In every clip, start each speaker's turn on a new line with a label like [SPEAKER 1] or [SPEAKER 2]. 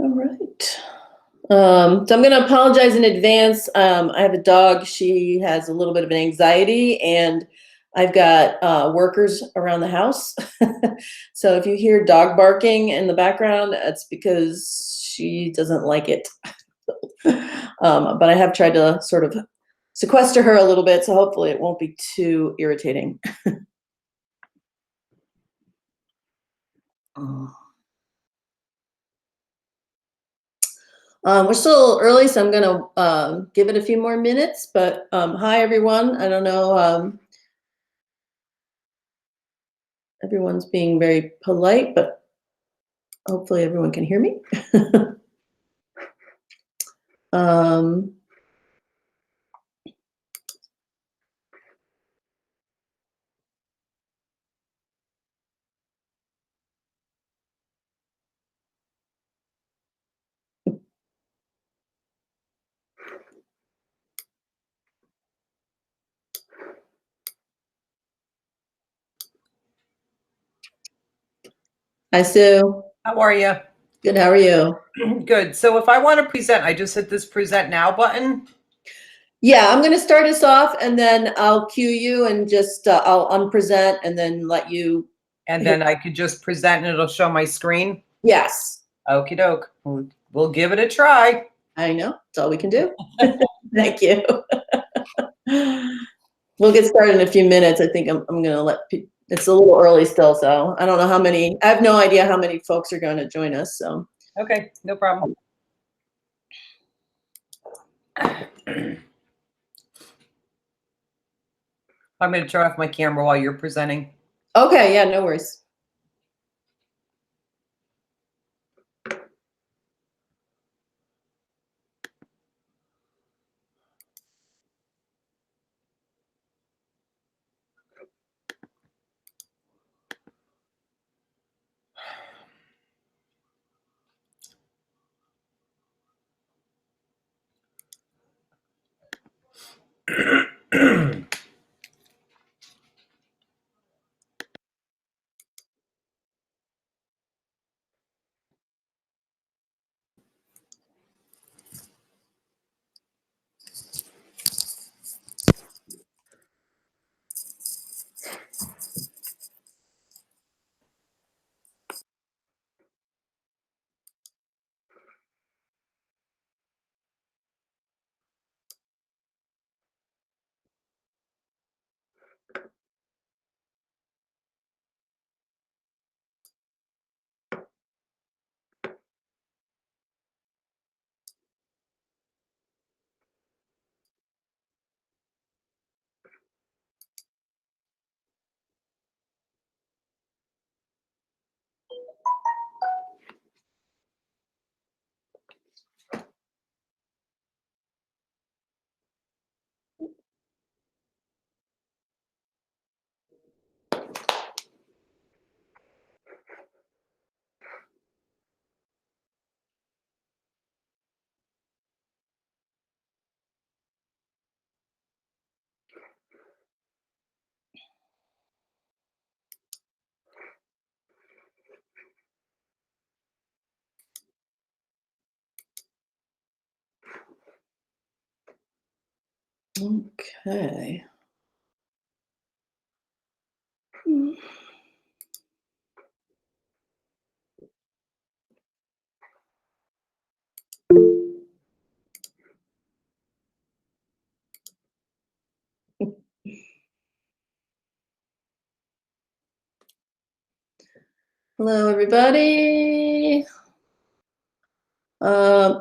[SPEAKER 1] All right. So I'm going to apologize in advance. I have a dog. She has a little bit of an anxiety, and I've got workers around the house. So if you hear dog barking in the background, that's because she doesn't like it. But I have tried to sort of sequester her a little bit, so hopefully it won't be too irritating. We're still early, so I'm going to give it a few more minutes. But hi, everyone. I don't know. Everyone's being very polite, but hopefully everyone can hear me. um, Hi, Sue.
[SPEAKER 2] How are you?
[SPEAKER 1] Good. How are you?
[SPEAKER 2] Good. So if I want to present, I just hit this present now button.
[SPEAKER 1] Yeah, I'm going to start us off, and then I'll cue you, and just I'll unpresent, and then let you.
[SPEAKER 2] And then I could just present, and it'll show my screen.
[SPEAKER 1] Yes.
[SPEAKER 2] Okie doke. We'll give it a try.
[SPEAKER 1] I know. That's all we can do. Thank you. We'll get started in a few minutes. I think I'm going to let it's a little early still, so I don't know how many. I have no idea how many folks are going to join us. So.
[SPEAKER 2] Okay, no problem. I'm going to turn off my camera while you're presenting.
[SPEAKER 1] Okay. Yeah. No worries. Okay. Hello, everybody. Hello,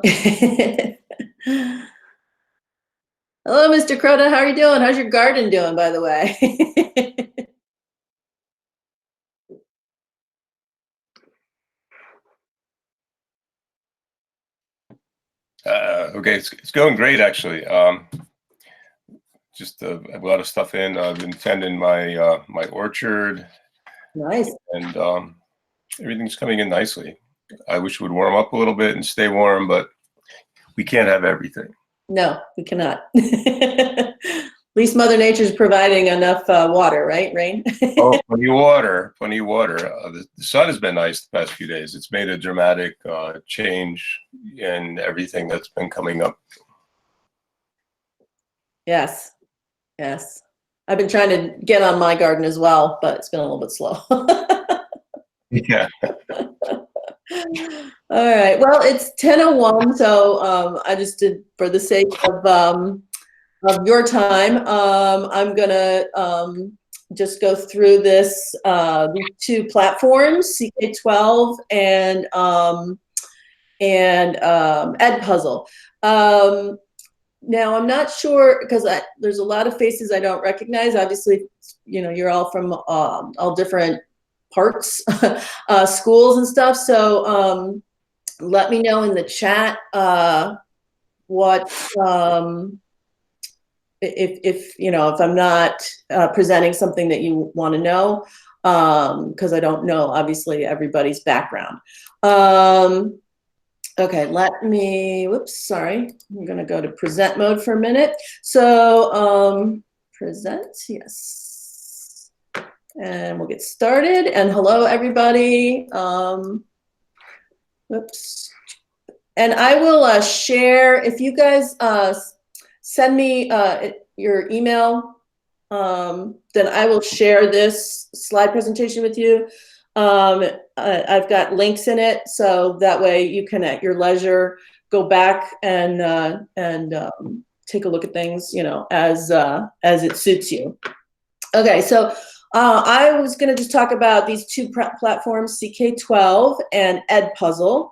[SPEAKER 1] Mr. Crota. How are you doing? How's your garden doing, by the way?
[SPEAKER 3] Okay, it's going great actually. Just I have a lot of stuff in. I've been tending my my orchard,
[SPEAKER 1] Nice.
[SPEAKER 3] and everything's coming in nicely. I wish it would warm up a little bit and stay warm, but we can't have everything.
[SPEAKER 1] No, we cannot. At least Mother Nature's providing enough water, right? Rain.
[SPEAKER 3] Oh, plenty of water, plenty of water. The sun has been nice the past few days. It's made a dramatic change in everything that's been coming up.
[SPEAKER 1] Yes. Yes. I've been trying to get on my garden as well, but it's been a little bit slow.
[SPEAKER 3] Yeah.
[SPEAKER 1] All right. Well, it's 10:01, so I just did, for the sake of your time, I'm gonna just go through these two platforms, CK12 and Edpuzzle. Now I'm not sure because there's a lot of faces I don't recognize. Obviously, you know, you're all from all different parts, schools and stuff. So let me know in the chat what if you know, if I'm not presenting something that you want to know, because I don't know obviously everybody's background. Okay, let me, whoops, sorry. I'm gonna go to present mode for a minute. So present, yes. And we'll get started. And hello, everybody. Whoops. And I will share, if you guys send me your email, then I will share this slide presentation with you. I've got links in it, so that way you can, at your leisure, go back and take a look at things, you know, as it suits you. Okay, so I was going to just talk about these two platforms, CK12 and Edpuzzle.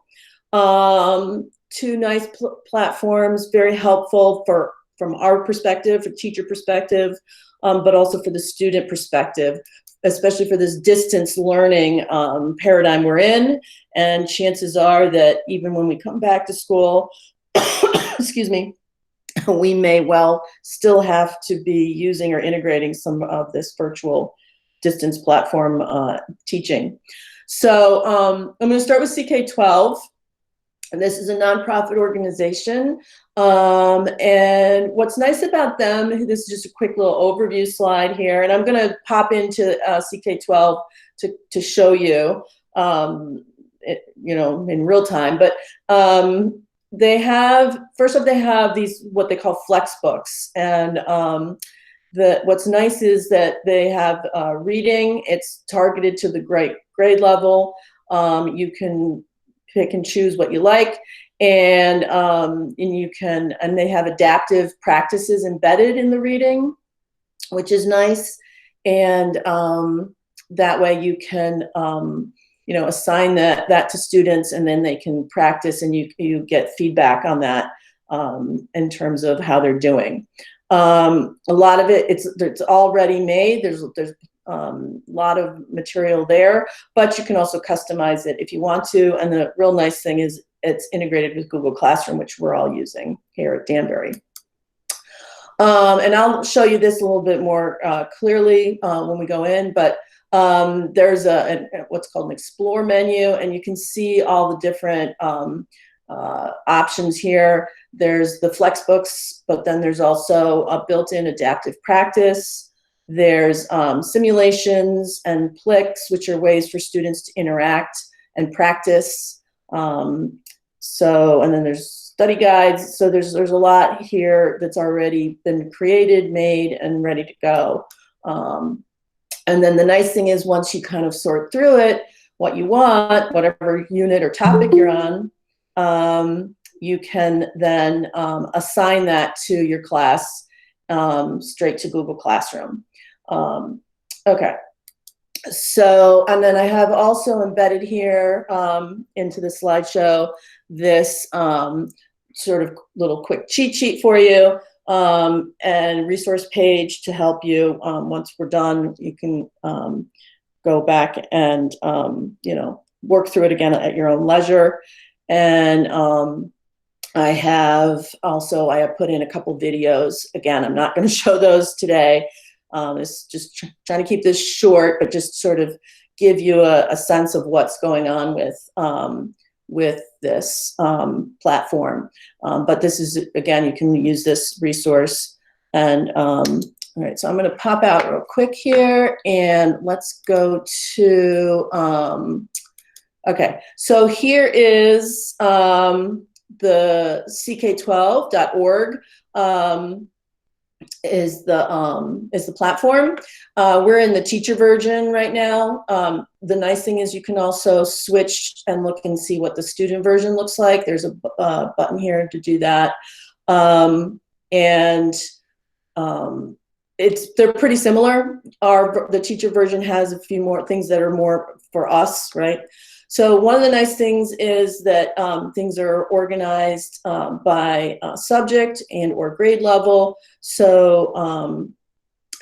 [SPEAKER 1] Two nice platforms, very helpful from our perspective, from teacher perspective, but also for the student perspective, especially for this distance learning paradigm we're in. And chances are that even when we come back to school, excuse me, we may well still have to be using or integrating some of this virtual distance platform teaching. So I'm going to start with CK12. And this is a nonprofit organization. And what's nice about them, this is just a quick little overview slide here, and I'm going to pop into CK12 to show you, you know, in real time. But they have, first off, they have these, what they call flex books. And what's nice is that they have reading. It's targeted to the grade level. You can pick and choose what you like, and you can, and they have adaptive practices embedded in the reading, which is nice. And that way you can, you know, assign that to students, and then they can practice, and you get feedback on that in terms of how they're doing. A lot of it, it's already made. There's a lot of material there, but you can also customize it if you want to. And the real nice thing is it's integrated with Google Classroom, which we're all using here at Danbury. And I'll show you this a little bit more clearly when we go in, but there's what's called an explore menu, and you can see all the different options here. There's the Flexbooks, but then there's also a built-in adaptive practice. There's simulations and Plix, which are ways for students to interact and practice. And then there's study guides. So there's a lot here that's already been created, made, and ready to go. And then the nice thing is, once you kind of sort through it, what you want, whatever unit or topic you're on, you can then assign that to your class straight to Google Classroom. Okay, so, and then I have also embedded here into the slideshow this sort of little quick cheat sheet for you, and resource page to help you. Once we're done, you can go back and you know, work through it again at your own leisure. And I have put in a couple videos. Again, I'm not going to show those today. It's just trying to keep this short, but just sort of give you a sense of what's going on with this platform. But this is, again, you can use this resource. And all right, so I'm going to pop out real quick here, and let's go to, okay, so here is the ck12.org is the platform. We're in the teacher version right now. The nice thing is you can also switch and look and see what the student version looks like. There's a button here to do that. They're pretty similar. The teacher version has a few more things that are more for us, right? So one of the nice things is that things are organized by subject and or grade level. So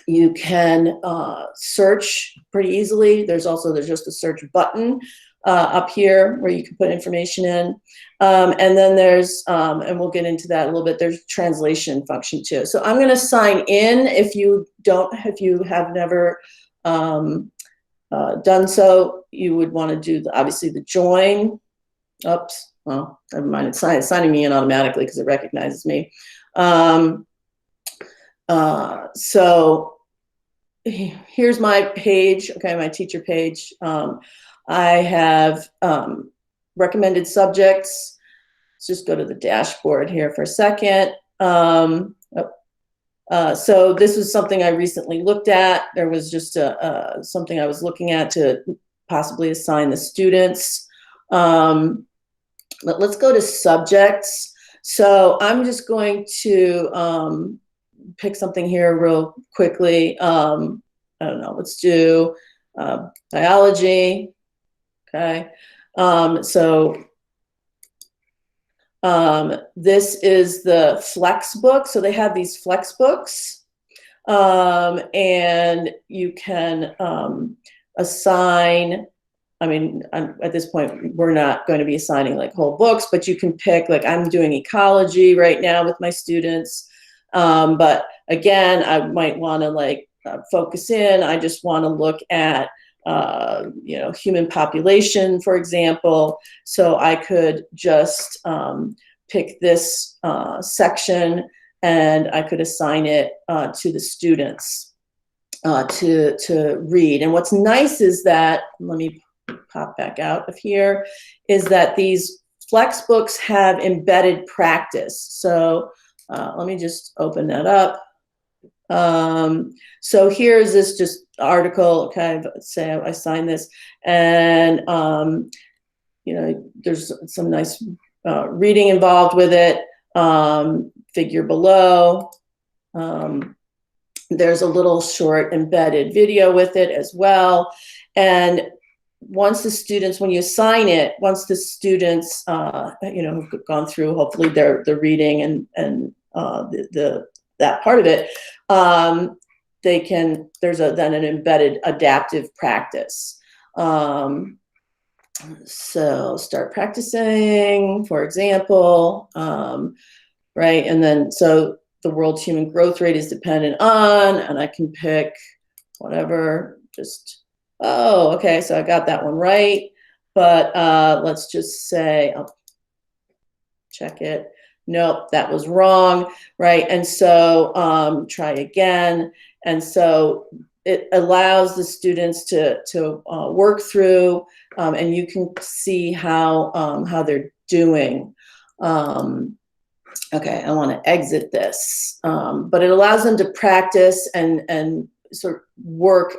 [SPEAKER 1] you can search pretty easily. There's just a search button up here where you can put information in. And then there's, and we'll get into that a little bit, there's translation function too. So I'm gonna sign in if you have never done so. You would wanna do, obviously, the join. Oops, well, never mind, it's signing me in automatically because it recognizes me. So here's my page, okay, my teacher page. I have recommended subjects. Let's just go to the dashboard here for a second. So this is something I recently looked at. There was just something I was looking at to possibly assign the students. Let's go to subjects. So I'm just going to pick something here real quickly. I don't know, let's do biology. Okay, this is the Flex book. So they have these Flex books, and you can assign, I mean, at this point, we're not going to be assigning like whole books, but you can pick, like I'm doing ecology right now with my students. But again, I might want to like focus in. I just want to look at human population, for example. So I could just pick this section, and I could assign it to the students to read. And what's nice is that, let me pop back out of here, is that these Flex books have embedded practice. So let me just open that up. So here's this just article, okay, say I sign this, and there's some nice reading involved with it. Figure below, there's a little short embedded video with it as well. And once the students, when you assign it, once the students have gone through hopefully the reading and that part of it, there's then an embedded adaptive practice. So start practicing, for example, right? And then, so the world's human growth rate is dependent on, and I can pick whatever, just, oh, okay, so I got that one right. But let's just say, I'll check it. Nope, that was wrong, right? And so try again. And so it allows the students to work through, and you can see how they're doing. Okay, I want to exit this, but it allows them to practice and sort of work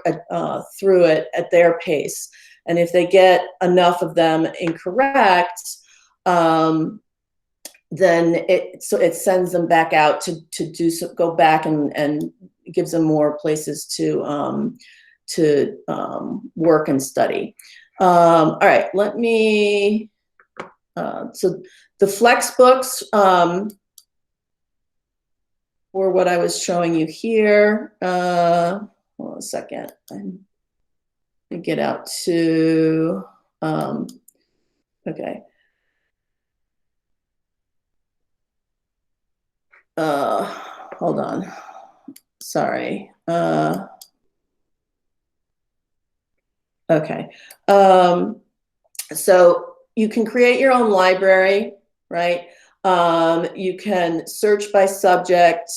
[SPEAKER 1] through it at their pace. And if they get enough of them incorrect, then it sends them back out to go back and gives them more places to work and study. All right, let me, so the Flex books were what I was showing you here. Hold on a second. Let me get out to, okay. Hold on, sorry. Okay. So you can create your own library, right? You can search by subject.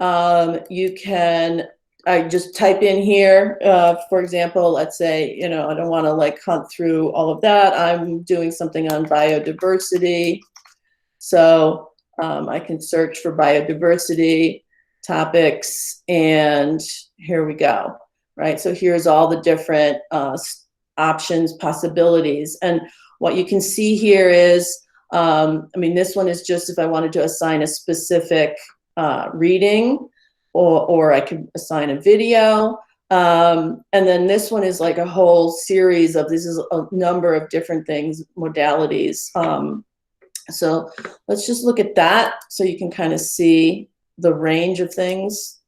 [SPEAKER 1] You can, I just type in here, for example, let's say, you know, I don't want to like hunt through all of that. I'm doing something on biodiversity. So I can search for biodiversity topics, and here we go, right? So here's all the different options, possibilities. And what you can see here is, I mean, this one is just if I wanted to assign a specific reading, or I could assign a video. And then this one is like a whole series of, this is a number of different things, modalities. So let's just look at that so you can kind of see the range of things.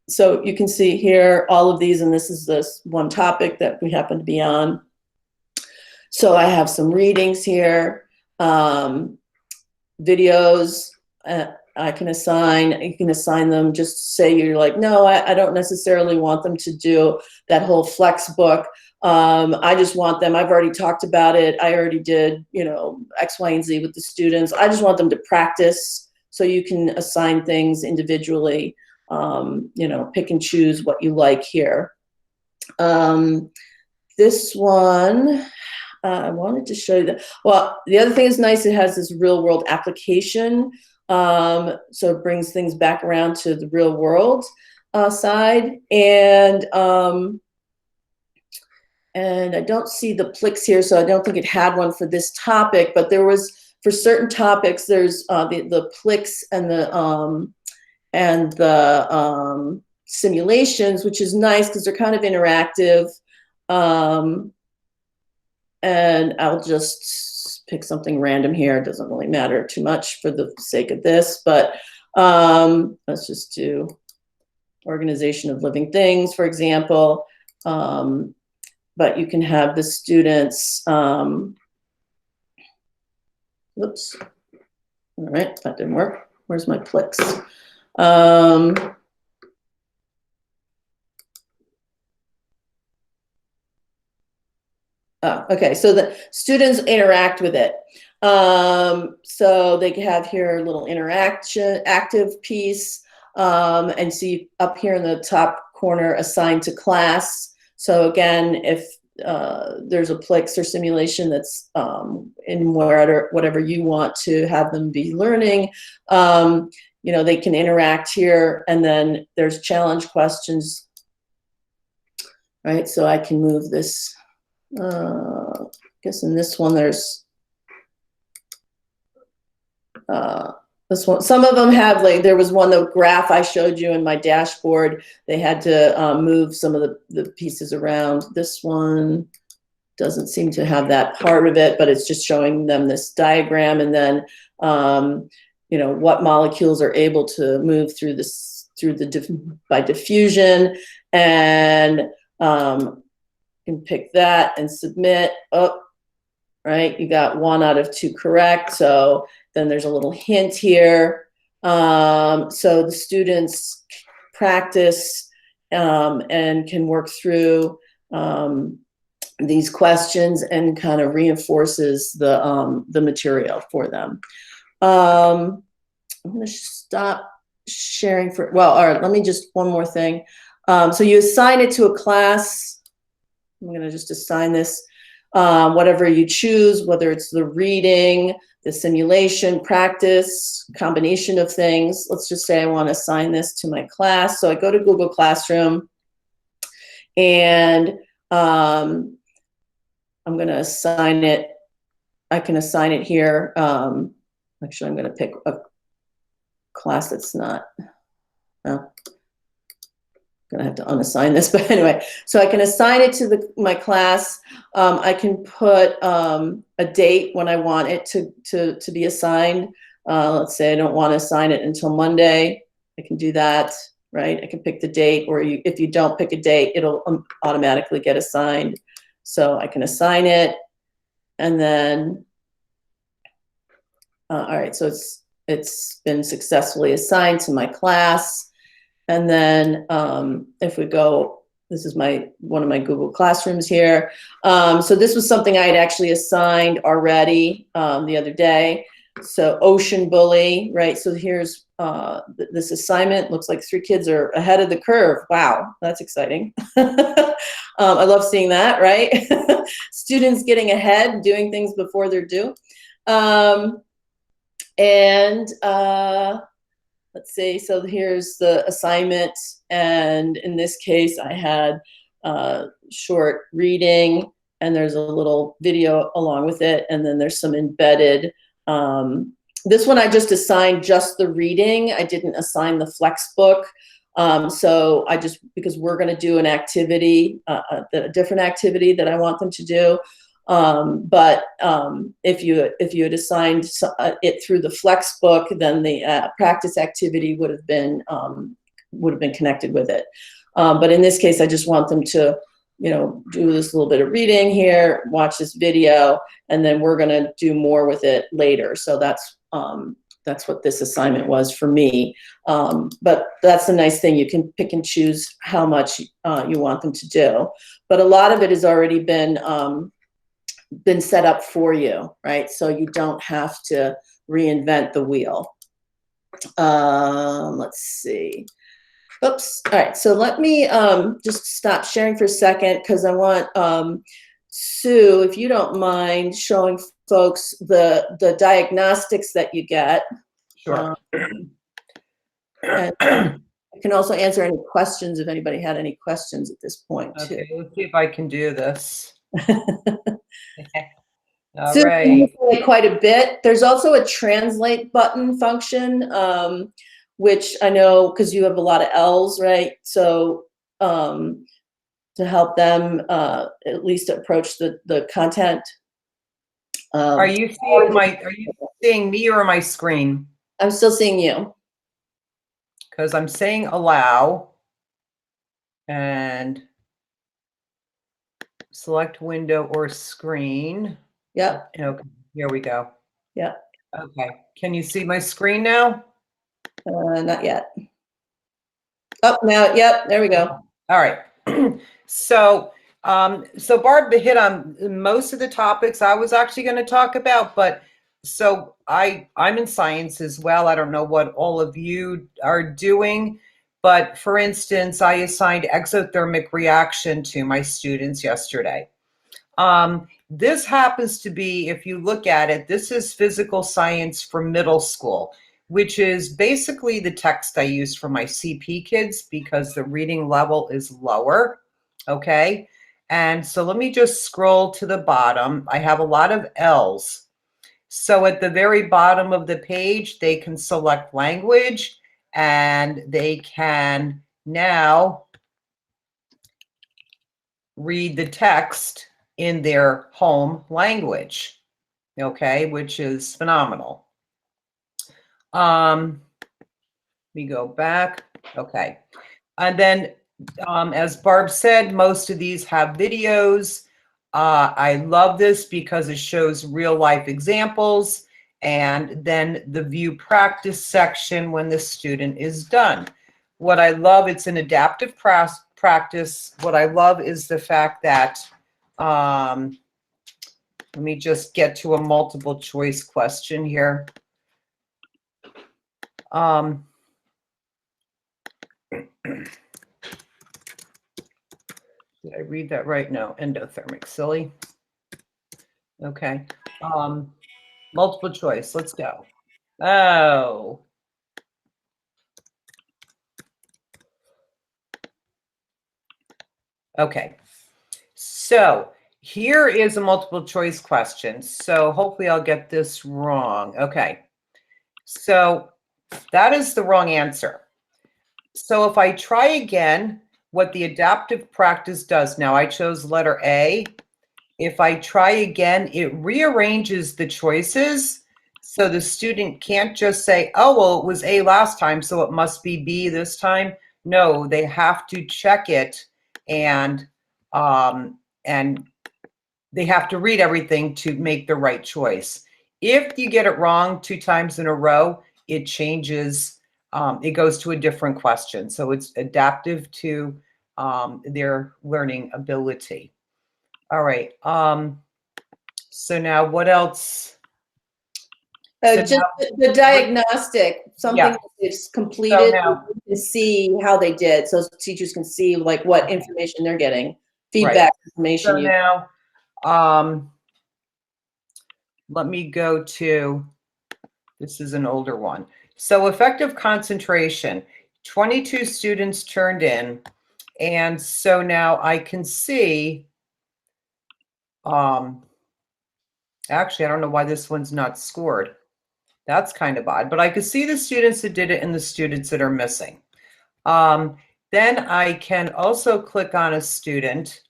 [SPEAKER 1] So you can see here all of these, and this is this one topic that we happen to be on. So I have some readings here, videos. I can assign, you can assign them, just say you're like, no, I don't necessarily want them to do that whole flex book. I just want them, I've already talked about it. I already did, you know, X, Y, and Z with the students. I just want them to practice. So you can assign things individually, you know, pick and choose what you like here. This one, I wanted to show you that. Well, the other thing is nice, it has this real world application. So it brings things back around to the real world side. And I don't see the Plix here, so I don't think it had one for this topic, but there was, for certain topics, there's the Plix and the simulations, which is nice because they're kind of interactive. And I'll just pick something random here. It doesn't really matter too much for the sake of this, but let's just do organization of living things, for example. But you can have the students, whoops, all right, that didn't work. Where's my Plix? Okay, so the students interact with it. So they have here a little interaction, active piece, and see up here in the top corner, assigned to class. So again, if there's a Plix or simulation that's in whatever you want to have them be learning, you know, they can interact here, and then there's challenge questions, right? So I can move this. I guess in this one there's this one. Some of them have, like, there was one, the graph I showed you in my dashboard, they had to move some of the pieces around. This one doesn't seem to have that part of it, but it's just showing them this diagram, and then you know, what molecules are able to move through this, by diffusion, and can pick that and submit. Oh, right, you got 1 out of 2 correct. So then there's a little hint here. So the students practice and can work through these questions, and kind of reinforces the material for them. I'm going to stop sharing for, well, all right, let me just, one more thing. So you assign it to a class. I'm going to just assign this, whatever you choose, whether it's the reading, the simulation, practice, combination of things. Let's just say I want to assign this to my class. So I go to Google Classroom, and I'm going to assign it. I can assign it here. Actually, I'm going to pick a class that's not, well, gonna have to unassign this, but anyway, so I can assign it to my class. I can put a date when I want it to be assigned. Let's say I don't want to assign it until Monday. I can do that, right? I can pick the date, or if you don't pick a date, it'll automatically get assigned. So I can assign it, and then, all right, so it's been successfully assigned to my class. And then if we go this is one of my Google Classrooms here. So this was something I had actually assigned already the other day. So ocean bully, right? So here's this assignment. Looks like 3 kids are ahead of the curve. Wow, that's exciting. I love seeing that, right? Students getting ahead, doing things before they're due. Let's see, so here's the assignment, and in this case, I had short reading, and there's a little video along with it, and then there's some embedded. This one I just assigned just the reading. I didn't assign the flex book. So because we're going to do an activity, a different activity that I want them to do. If you had assigned it through the flex book, then the practice activity would have been connected with it. But in this case, I just want them to, do this little bit of reading here, watch this video, and then we're going to do more with it later. So that's what this assignment was for me. But that's the nice thing. You can pick and choose how much you want them to do. But a lot of it has already been set up for you, right? So you don't have to reinvent the wheel. Let's see. Oops. All right. So let me just stop sharing for a second, because I want Sue, if you don't mind, showing folks the diagnostics that you get.
[SPEAKER 2] Sure.
[SPEAKER 1] And I can also answer any questions if anybody had any questions at this point too.
[SPEAKER 2] Okay, let's see if I can do this. All
[SPEAKER 1] So
[SPEAKER 2] right.
[SPEAKER 1] quite a bit. There's also a translate button function, which I know because you have a lot of L's, right? So to help them at least approach the content.
[SPEAKER 2] Are you seeing me or my screen?
[SPEAKER 1] I'm still seeing you.
[SPEAKER 2] Because I'm saying allow and select window or screen.
[SPEAKER 1] Yep.
[SPEAKER 2] Okay, here we go.
[SPEAKER 1] Yep.
[SPEAKER 2] Okay, can you see my screen now?
[SPEAKER 1] Not yet. Oh, now, yep, there we go.
[SPEAKER 2] All right. So Barb hit on most of the topics I was actually going to talk about, but so I'm in science as well. I don't know what all of you are doing, but for instance, I assigned exothermic reaction to my students yesterday. This happens to be, if you look at it, this is physical science for middle school, which is basically the text I use for my CP kids because the reading level is lower. Okay. And so let me just scroll to the bottom. I have a lot of L's. So at the very bottom of the page, they can select language and they can now read the text in their home language. Okay, which is phenomenal. Let me go back. Okay. And then, as Barb said, most of these have videos. I love this because it shows real life examples and then the view practice section when the student is done. What I love, it's an adaptive practice. What I love is the fact that, let me just get to a multiple choice question here. Did I read that right? No, endothermic, silly. Okay. Multiple choice, let's go. Oh. Okay. So here is a multiple choice question. So hopefully I'll get this wrong. Okay. So that is the wrong answer. So if I try again, what the adaptive practice does, now I chose letter A. If I try again, it rearranges the choices. So the student can't just say, oh, well, it was A last time, so it must be B this time. No, they have to check it and they have to read everything to make the right choice. If you get it wrong 2 times in a row, it changes, it goes to a different question. So it's adaptive to their learning ability. All right. So now what else? So
[SPEAKER 1] Just the diagnostic, something
[SPEAKER 2] Yeah.
[SPEAKER 1] that is
[SPEAKER 2] So
[SPEAKER 1] completed,
[SPEAKER 2] now,
[SPEAKER 1] you can see how they did, so teachers can see like what information they're getting, feedback information.
[SPEAKER 2] so now, let me go to, this is an older one. So effective concentration, 22 students turned in. And so now I can see, actually, I don't know why this one's not scored. That's kind of odd, but I can see the students that did it and the students that are missing. Then I can also click on a student.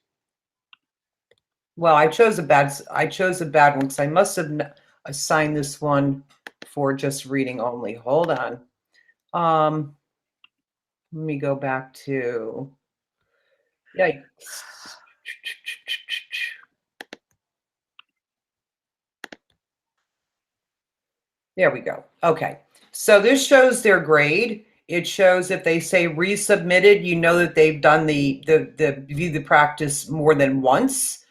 [SPEAKER 2] Well, I chose a bad one because I must have assigned this one for just reading only. Hold on. Let me go back to, yikes. There we go. Okay. So this shows their grade. It shows if they say resubmitted, you know that they've done the view the practice more than once,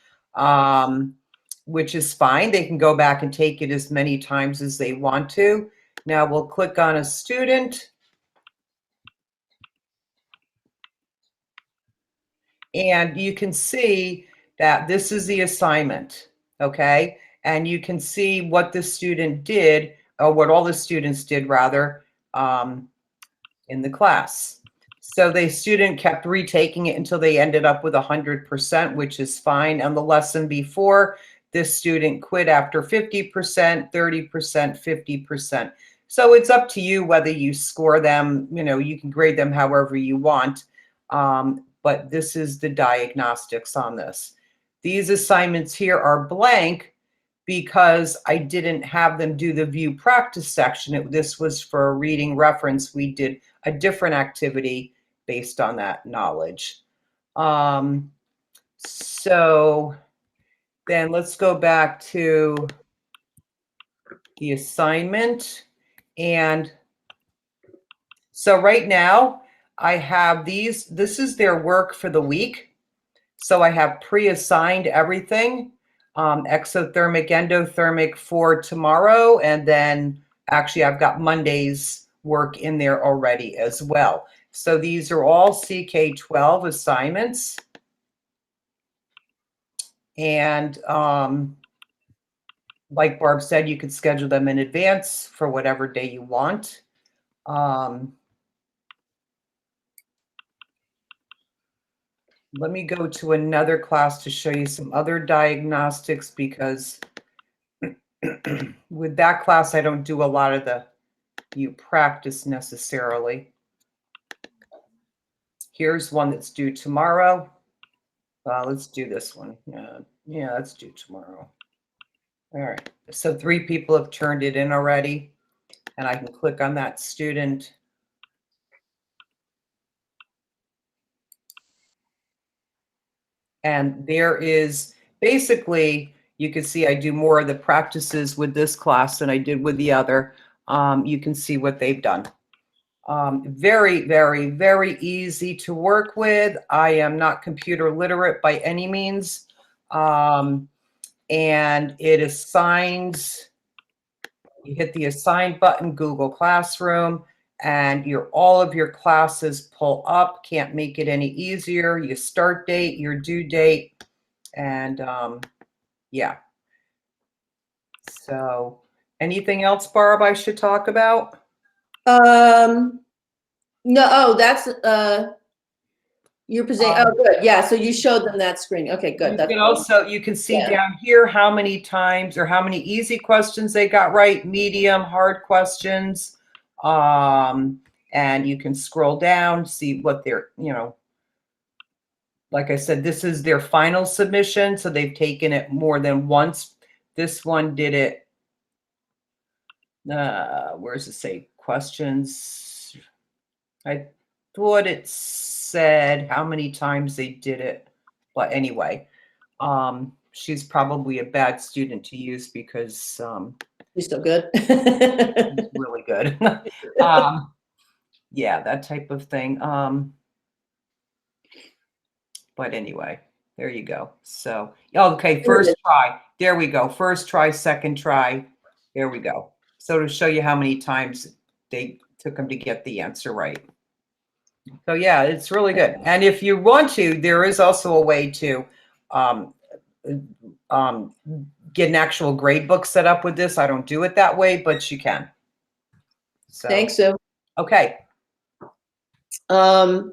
[SPEAKER 2] which is fine. They can go back and take it as many times as they want to. Now we'll click on a student. And you can see that this is the assignment, okay? And you can see what the student did, or what all the students did rather, in the class. So the student kept retaking it until they ended up with 100%, which is fine. On the lesson before, this student quit after 50%, 30%, 50%. So it's up to you whether you score them, you can grade them however you want. But this is the diagnostics on this. These assignments here are blank because I didn't have them do the view practice section. This was for a reading reference. We did a different activity based on that knowledge. So then let's go back to the assignment. And so right now I have these, this is their work for the week. So I have pre-assigned everything, exothermic, endothermic for tomorrow. And then actually I've got Monday's work in there already as well. So these are all CK12 assignments. And like Barb said, you could schedule them in advance for whatever day you want. Let me go to another class to show you some other diagnostics, because with that class, I don't do a lot of the you practice necessarily. Here's one that's due tomorrow. Let's do this one. Yeah, let's do tomorrow. All right. So 3 people have turned it in already, and I can click on that student. And there is basically, you can see I do more of the practices with this class than I did with the other. You can see what they've done. Very, very, very easy to work with. I am not computer literate by any means. And it assigns, you hit the assign button, Google Classroom, and all of your classes pull up. Can't make it any easier. Your start date, your due date, and yeah. So anything else, Barb, I should talk about?
[SPEAKER 1] No, that's you're presenting. Oh, good. Yeah. So you showed them that screen. Okay, good.
[SPEAKER 2] You can also, you can see down here how many times or how many easy questions they got right, medium, hard questions. And you can scroll down, see what they're, like I said, this is their final submission. So they've taken it more than once. This one did it. Where does it say questions? I thought it said how many times they did it. But anyway, she's probably a bad student to use because
[SPEAKER 1] You're so good.
[SPEAKER 2] she's really good. Yeah, that type of thing. But anyway, there you go. So, okay, first try. There we go. First try, second try. There we go. So to show you how many times they took them to get the answer right. So yeah, it's really good. And if you want to, there is also a way to get an actual grade book set up with this. I don't do it that way, but you can. So,
[SPEAKER 1] Thanks, Sue.
[SPEAKER 2] okay.
[SPEAKER 1] All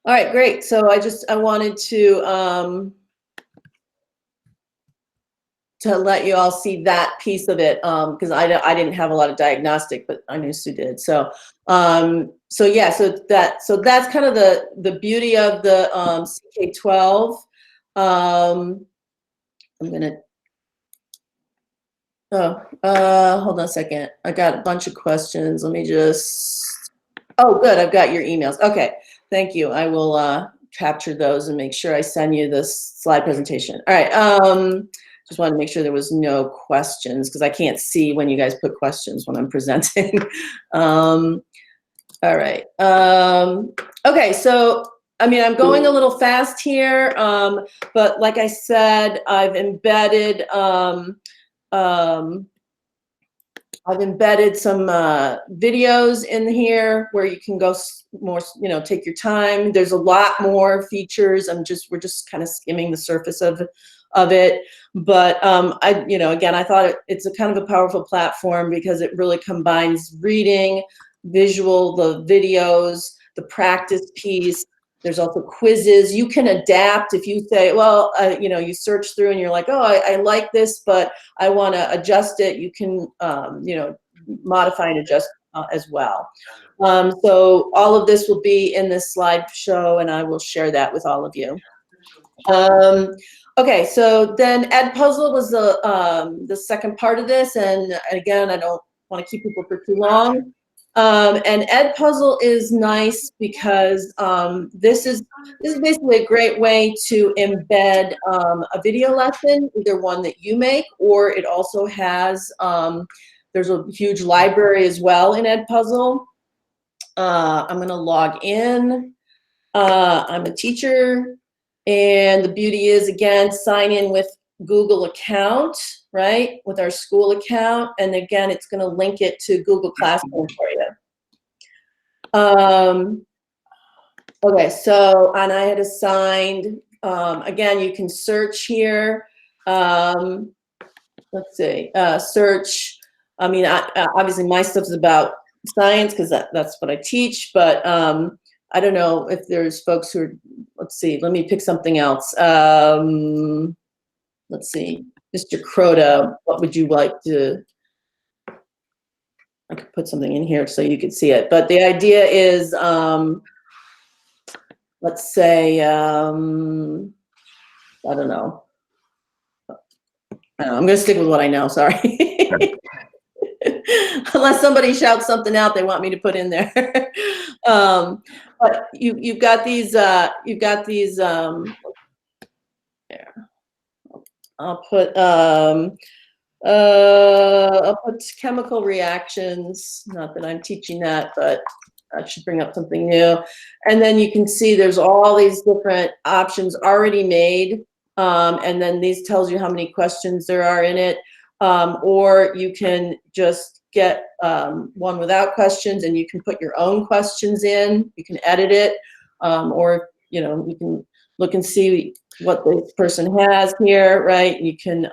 [SPEAKER 1] right, great. So I wanted to let you all see that piece of it, because I didn't have a lot of diagnostic, but I knew Sue did. So yeah, so that's kind of the beauty of the CK12. I'm gonna hold on a second. I got a bunch of questions. Let me just. Oh, good. I've got your emails. Okay, thank you. I will capture those and make sure I send you this slide presentation. All right. Just wanted to make sure there was no questions because I can't see when you guys put questions when I'm presenting. All right. Okay, so I mean, I'm going a little fast here, but like I said, I've embedded some videos in here where you can go more, take your time. There's a lot more features. We're just kind of skimming the surface of it. But again, I thought it's a kind of a powerful platform because it really combines reading, visual, the videos, the practice piece. There's also quizzes. You can adapt if you say, well, you search through and you're like, oh, I like this, but I want to adjust it. You can, modify and adjust as well. So all of this will be in this slideshow, and I will share that with all of you. Okay, so then Edpuzzle was the second part of this, and again, I don't want to keep people for too long. And Edpuzzle is nice because this is basically a great way to embed a video lesson, either one that you make, or it also has there's a huge library as well in Edpuzzle. I'm going to log in. I'm a teacher, and the beauty is, again, sign in with Google account, right, with our school account, and again, it's going to link it to Google Classroom for you. Okay, so, and I had assigned, again, you can search here. Let's see, search. I mean, obviously my stuff is about science because that's what I teach, but I don't know if there's folks who are, let's see, let me pick something else. Let's see, Mr. Crota, what would you like to, I could put something in here so you could see it. But the idea is, let's say, I don't know. I'm going to stick with what I know, sorry. Unless somebody shouts something out they want me to put in there. But you've got these, there. I'll put chemical reactions, not that I'm teaching that, but I should bring up something new. And then you can see there's all these different options already made. And then these tells you how many questions there are in it. Or you can just get one without questions and you can put your own questions in. You can edit it. Or, you can look and see what this person has here, right? You can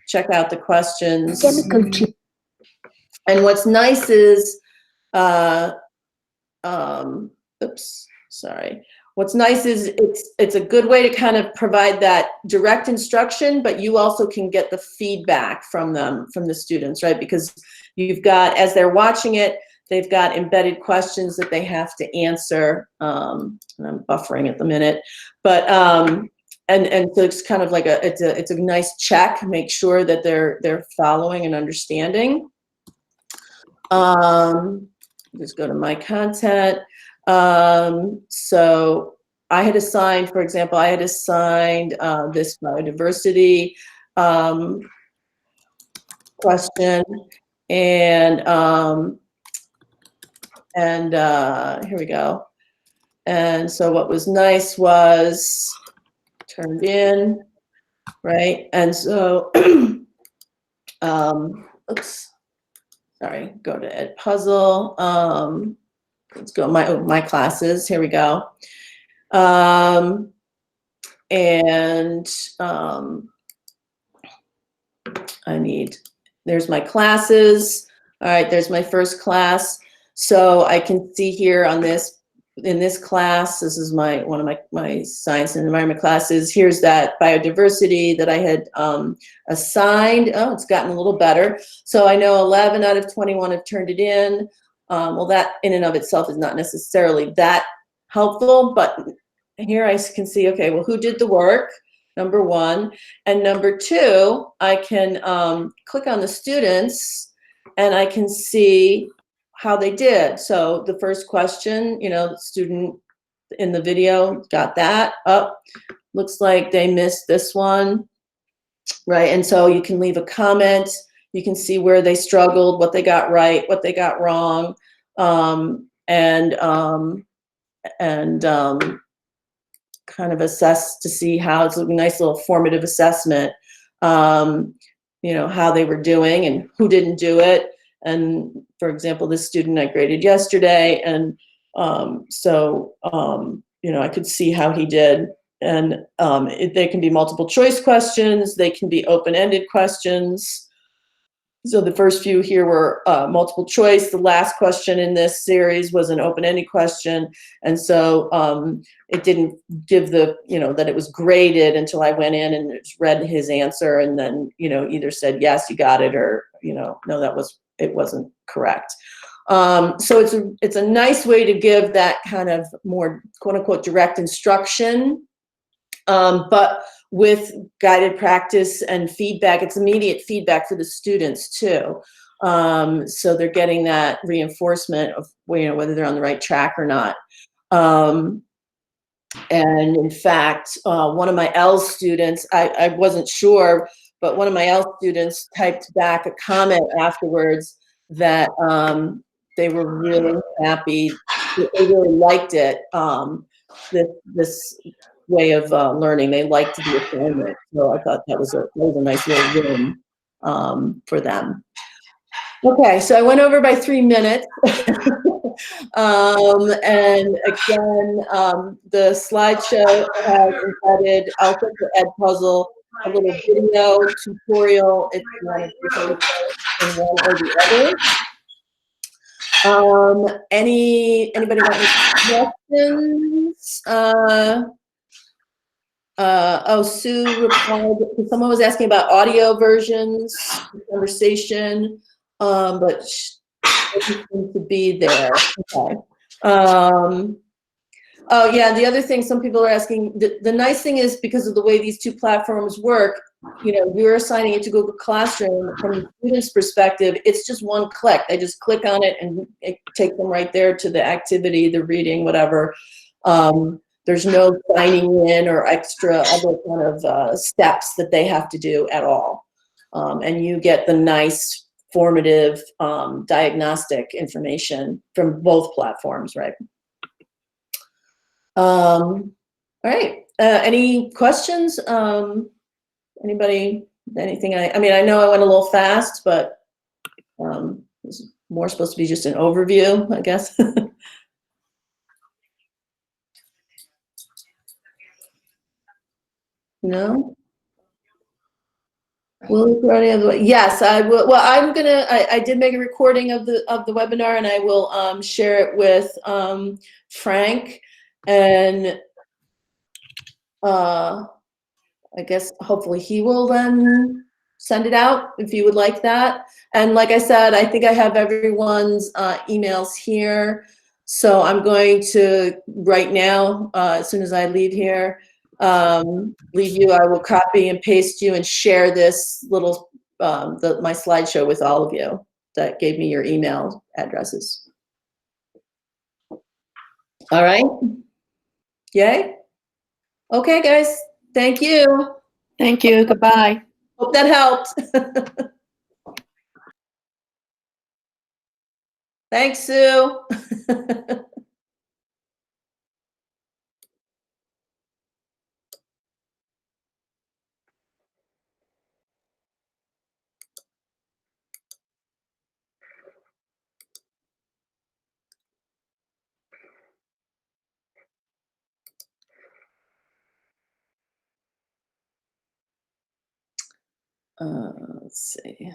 [SPEAKER 1] check out the questions. And what's nice is, oops, sorry. What's nice is it's a good way to kind of provide that direct instruction, but you also can get the feedback from them, from the students, right? Because you've got, as they're watching it, they've got embedded questions that they have to answer. And I'm buffering at the minute, but and so it's kind of like it's a nice check, make sure that they're following and understanding. Just go to my content. So I had assigned, for example, this biodiversity question, and here we go. And so what was nice was turned in, right? And so, oops, sorry, go to Edpuzzle. Let's go, my classes, here we go. There's my classes. All right, there's my first class. So I can see here on this, in this class, this is one of my science and environment classes. Here's that biodiversity that I had assigned. Oh, it's gotten a little better. So I know 11 out of 21 have turned it in. Well, that in and of itself is not necessarily that helpful, but here I can see, okay, well, who did the work? Number one. And number two, I can click on the students and I can see how they did. So the first question, you know, the student in the video got that up. Looks like they missed this one, right? And so you can leave a comment. You can see where they struggled, what they got right, what they got wrong, kind of assess to see how it's a nice little formative assessment, you know, how they were doing and who didn't do it. And for example, this student I graded yesterday, and you know, I could see how he did. And they can be multiple choice questions, they can be open-ended questions. So the first few here were multiple choice. The last question in this series was an open-ended question. And so it didn't give the, you know, that it was graded until I went in and read his answer and then, you know, either said, yes, you got it, or, you know, no, it wasn't correct. So it's a nice way to give that kind of more quote unquote direct instruction, but with guided practice and feedback. It's immediate feedback for the students too. So they're getting that reinforcement of, you know, whether they're on the right track or not. And in fact, one of my L students, I wasn't sure, but one of my L students typed back a comment afterwards that they were really happy. They really liked it. This way of learning. They liked the assignment. So I thought that was a nice little win for them. Okay, so I went over by 3 minutes. And again, the slideshow has embedded, also for Edpuzzle, a little video tutorial if you want to do in one or the other. Anybody want any questions? Oh, Sue replied, someone was asking about audio versions, conversation, but it seems to be there. Okay. Oh yeah, the other thing some people are asking, the nice thing is because of the way these two platforms work, you know, you're assigning it to Google Classroom. From the student's perspective, it's just one click. They just click on it and it takes them right there to the activity, the reading, whatever. There's no signing in or extra other kind of steps that they have to do at all. And you get the nice formative diagnostic information from both platforms, right? All right, any questions? Anybody, anything? I mean, I know I went a little fast, but it's more supposed to be just an overview, I guess. No? Yes, I will. Well, I did make a recording of the webinar, and I will share it with Frank, and I guess hopefully he will then send it out if you would like that. And like I said, I think I have everyone's emails here. So I'm going to, right now, as soon as I leave here, leave you, I will copy and paste you and share this little, my slideshow with all of you that gave me your email addresses. All right. Yay. Okay, guys. Thank you.
[SPEAKER 4] Thank you. Goodbye.
[SPEAKER 1] Hope that helped. Thanks, Sue. Let's see.